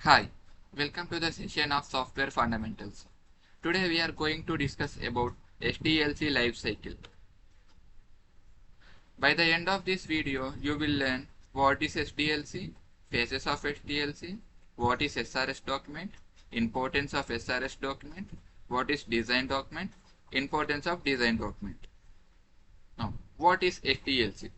Hi, welcome to the session of Software Fundamentals. Today we are going to discuss about SDLC life cycle. By the end of this video, you will learn what is SDLC, phases of SDLC, what is SRS document, importance of SRS document, what is design document, importance of design document. Now, what is SDLC?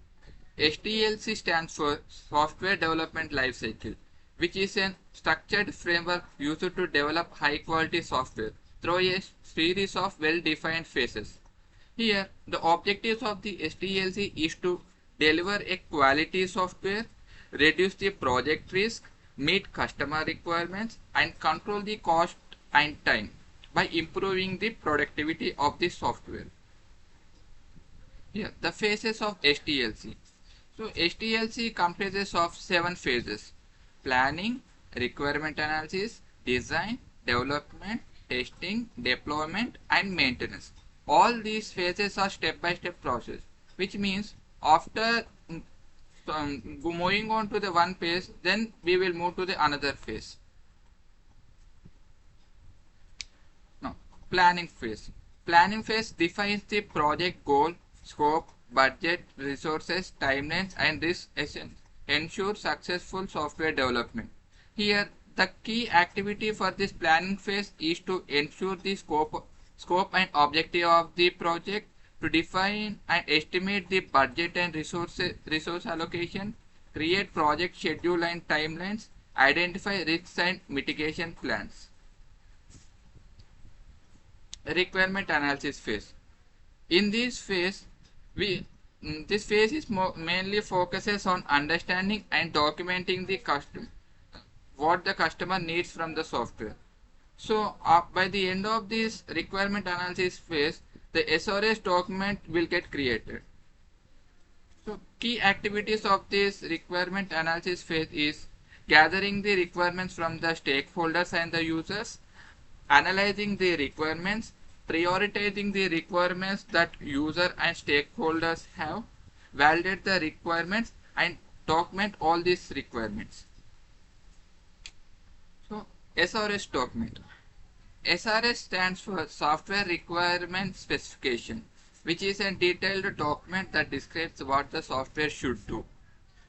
SDLC stands for Software Development Lifecycle, which is a structured framework used to develop high-quality software through a series of well-defined phases. Here, the objectives of the SDLC is to deliver a quality software, reduce the project risk, meet customer requirements, and control the cost and time by improving the productivity of the software. Here, the phases of SDLC. So SDLC comprises of 7 phases: planning, requirement analysis, design, development, testing, deployment, and maintenance. All these phases are step-by-step process, which means after moving on to the one phase, then we will move to the another phase. Now, planning phase. Planning phase defines the project goal, scope, budget, resources, timelines, and this ensure successful software development. Here, the key activity for this planning phase is to ensure the scope and objective of the project, to define and estimate the budget and resource allocation, create project schedule and timelines, identify risks and mitigation plans. Requirement analysis phase. In this phase, this phase is mainly focuses on understanding and documenting the what the customer needs from the software. So by the end of this requirement analysis phase, the SRS document will get created. So key activities of this requirement analysis phase is gathering the requirements from the stakeholders and the users, analyzing the requirements, prioritizing the requirements that user and stakeholders have, validate the requirements, and document all these requirements. So SRS document. SRS stands for Software Requirement Specification, which is a detailed document that describes what the software should do.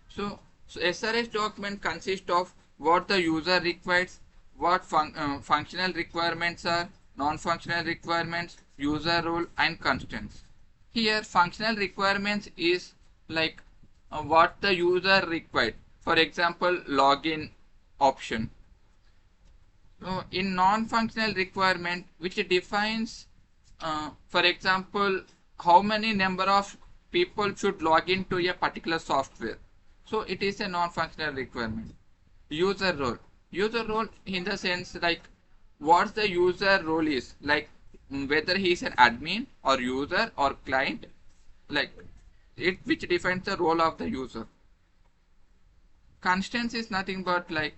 So SRS document consists of what the user requires, what functional requirements are, non-functional requirements, user role, and constraints. Here, functional requirements is like what the user required. For example, login option. So in non-functional requirement, which defines, for example, how many number of people should log into a particular software. So it is a non-functional requirement. User role. User role in the sense like what the user role is, like whether he is an admin or user or client, like it which defines the role of the user. Constraints is nothing but like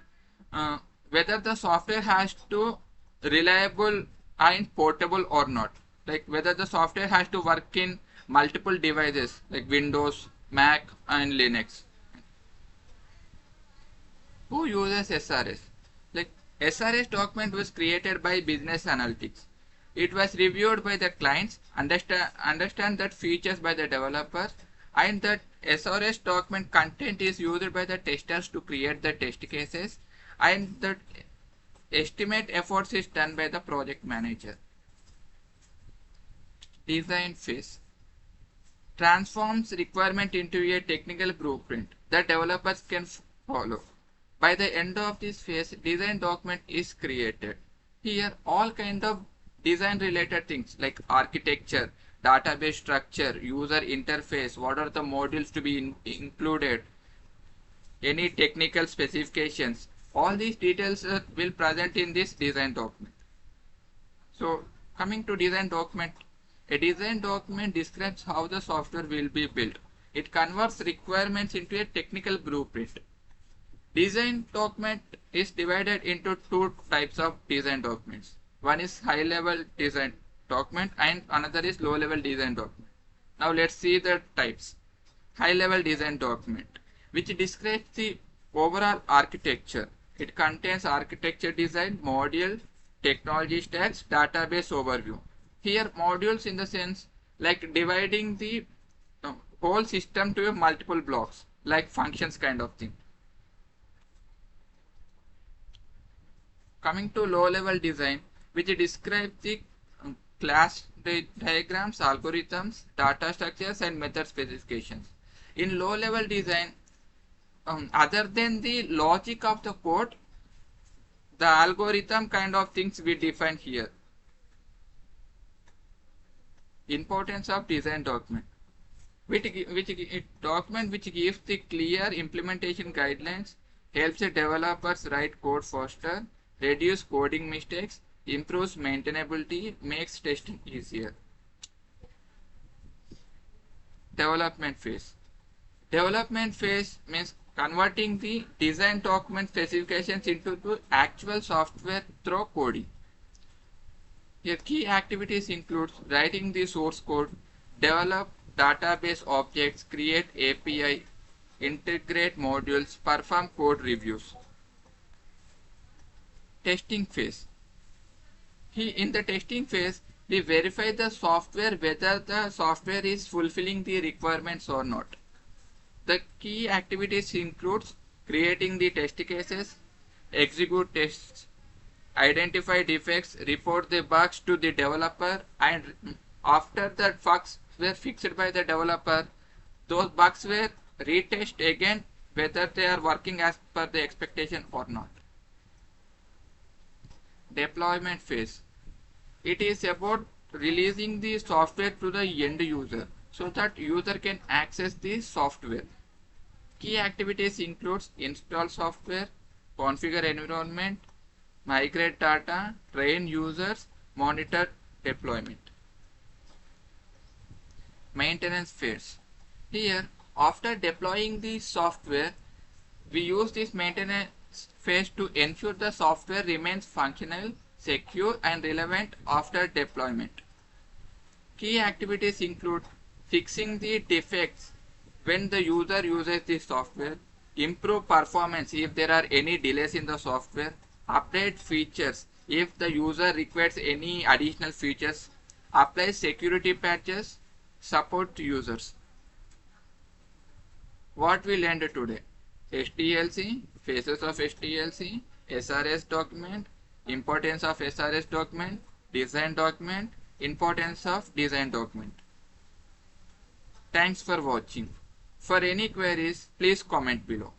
whether the software has to reliable and portable or not, like whether the software has to work in multiple devices like Windows, Mac, and Linux. Who uses SRS? Like SRS document was created by Business Analytics. It was reviewed by the clients, understand that features by the developers, and that SRS document content is used by the testers to create the test cases, and the estimate efforts is done by the project manager. Design phase transforms requirement into a technical blueprint that developers can follow. By the end of this phase, design document is created. Here, all kind of design related things like architecture, database structure, user interface, what are the modules to be included, any technical specifications, all these details will present in this design document. So coming to design document, a design document describes how the software will be built. It converts requirements into a technical blueprint. Design document is divided into two types of design documents. One is high level design document and another is low level design document. Now let's see the types. High level design document, which describes the overall architecture, It contains architecture design, module, technology stacks, database overview. Here modules in the sense like dividing the whole system to multiple blocks like functions kind of thing. Coming to low level design, which describes the class diagrams, algorithms, data structures and method specifications. In low level design, other than the logic of the code, the algorithm kind of things we define here. Importance of design document. Which document which gives the clear implementation guidelines, helps the developers write code faster, reduce coding mistakes, improves maintainability, makes testing easier. Development phase. Development phase means converting the design document specifications into the actual software through coding. Here key activities include writing the source code, develop database objects, create API, integrate modules, perform code reviews. Testing phase. In the testing phase, we verify the software whether the software is fulfilling the requirements or not. The key activities includes creating the test cases, execute tests, identify defects, report the bugs to the developer, and after the bugs were fixed by the developer, those bugs were retested again whether they are working as per the expectation or not. Deployment phase. It is about releasing the software to the end user so that user can access the software. Key activities includes install software, configure environment, migrate data, train users, monitor deployment. Maintenance phase. Here, after deploying the software, we use this maintenance phase to ensure the software remains functional, secure and relevant after deployment. Key activities include fixing the defects when the user uses the software, improve performance if there are any delays in the software, update features if the user requires any additional features, apply security patches, support users. What we learned today? SDLC, phases of SDLC, SRS document, importance of SRS document, design document, importance of design document. Thanks for watching. For any queries, please comment below.